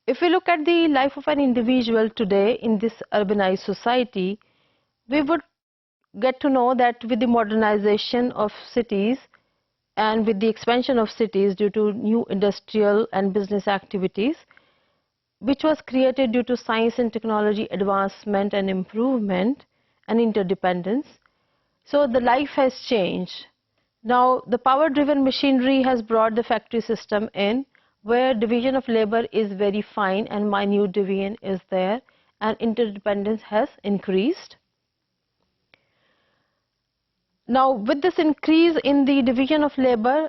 If we look at the life of an individual today in this urbanized society, we would get to know that with the modernization of cities and with the expansion of cities due to new industrial and business activities, which was created due to science and technology advancement and improvement and interdependence, so the life has changed. Now, the power-driven machinery has brought the factory system in, where division of labor is very fine and minute division is there, and interdependence has increased. Now, with this increase in the division of labor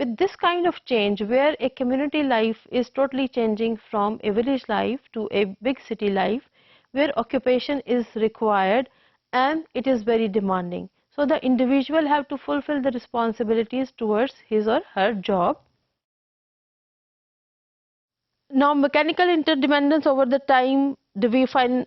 With this kind of change, where a community life is totally changing from a village life to a big city life, where occupation is required and it is very demanding. So the individual have to fulfill the responsibilities towards his or her job. Now mechanical interdependence over the time division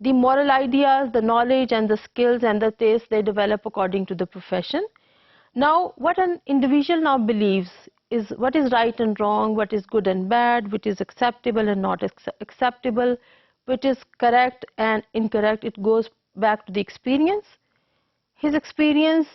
The moral ideas, the knowledge and the skills and the tastes they develop according to the profession. Now what an individual now believes is what is right and wrong, what is good and bad, which is acceptable and not acceptable, which is correct and incorrect. It goes back to the experience. His experience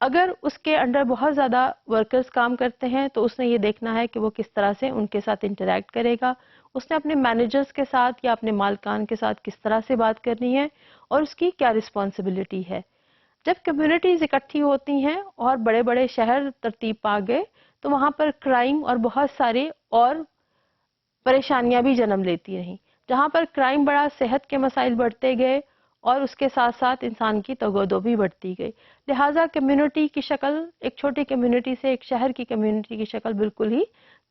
اگر اس کے under بہت زیادہ workers کام کرتے ہیں تو اس نے یہ دیکھنا ہے کہ وہ کس طرح سے ان کے ساتھ انٹریکٹ کرے گا، اس نے اپنے مینیجرز کے ساتھ یا اپنے مالکان کے ساتھ کس طرح سے بات کرنی ہے اور اس کی کیا رسپانسبلٹی ہے۔ جب کمیونٹیز اکٹھی ہوتی ہیں اور بڑے بڑے شہر ترتیب پا گئے تو وہاں پر کرائم اور بہت سارے اور پریشانیاں بھی جنم لیتی رہیں۔ جہاں پر کرائم بڑا، صحت کے مسائل بڑھتے گئے اور اس کے ساتھ ساتھ انسان کی تگودو بھی بڑھتی گئی۔ لہٰذا کمیونٹی کی شکل ایک چھوٹی کمیونٹی سے ایک شہر کی کمیونٹی کی شکل بالکل ہی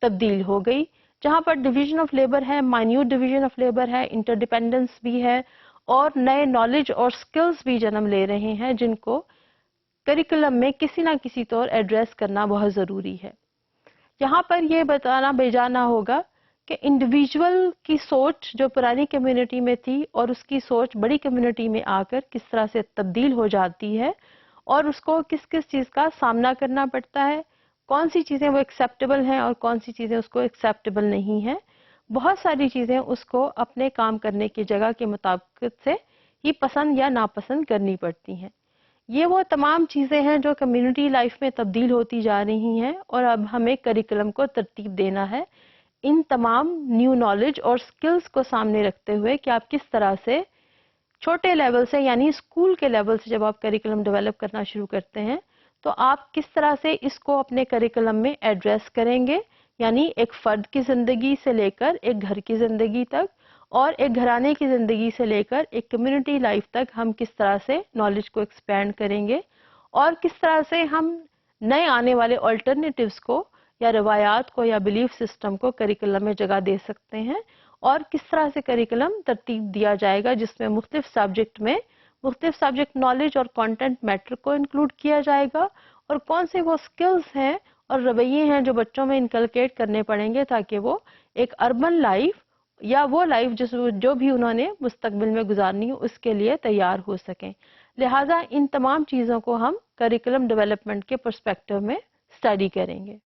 تبدیل ہو گئی، جہاں پر ڈویژن آف لیبر ہے، مائنیوٹ ڈویژن آف لیبر ہے، انٹرڈیپینڈنس بھی ہے اور نئے نالج اور سکلز بھی جنم لے رہے ہیں جن کو کریکولم میں کسی نہ کسی طور ایڈریس کرنا بہت ضروری ہے۔ یہاں پر یہ بتانا بیجانا ہوگا کہ انڈیویجول کی سوچ جو پرانی کمیونٹی میں تھی اور اس کی سوچ بڑی کمیونٹی میں آ کر کس طرح سے تبدیل ہو جاتی ہے اور اس کو کس کس چیز کا سامنا کرنا پڑتا ہے، کون سی چیزیں وہ ایکسیپٹیبل ہیں اور کون سی چیزیں اس کو ایکسیپٹیبل نہیں ہیں۔ بہت ساری چیزیں اس کو اپنے کام کرنے کی جگہ کے مطابقت سے ہی پسند یا ناپسند کرنی پڑتی ہیں۔ یہ وہ تمام چیزیں ہیں جو کمیونٹی لائف میں تبدیل ہوتی جا رہی ہیں اور اب ہمیں کریکولم کو ترتیب دینا ہے ان تمام نیو نالج اور سکلز کو سامنے رکھتے ہوئے کہ آپ کس طرح سے چھوٹے لیول سے یعنی اسکول کے لیول سے جب آپ کریکولم ڈیولپ کرنا شروع کرتے ہیں تو آپ کس طرح سے اس کو اپنے کریکولم میں ایڈریس کریں گے، یعنی ایک فرد کی زندگی سے لے کر ایک گھر کی زندگی تک اور ایک گھرانے کی زندگی سے لے کر ایک کمیونٹی لائف تک ہم کس طرح سے نالج کو ایکسپینڈ کریں گے اور کس طرح سے ہم نئے آنے والے آلٹرنیٹیوز کو یا روایات کو یا بلیف سسٹم کو کریکولم میں جگہ دے سکتے ہیں اور کس طرح سے کریکولم ترتیب دیا جائے گا جس میں مختلف سبجیکٹ نالج اور کانٹینٹ میٹر کو انکلوڈ کیا جائے گا اور کون سے وہ سکلز ہیں اور رویے ہیں جو بچوں میں انکلکیٹ کرنے پڑیں گے تاکہ وہ ایک اربن لائف یا وہ لائف جو بھی انہوں نے مستقبل میں گزارنی ہو اس کے لیے تیار ہو سکیں۔ لہٰذا ان تمام چیزوں کو ہم کریکولم ڈیولپمنٹ کے پرسپیکٹو میں اسٹڈی کریں گے۔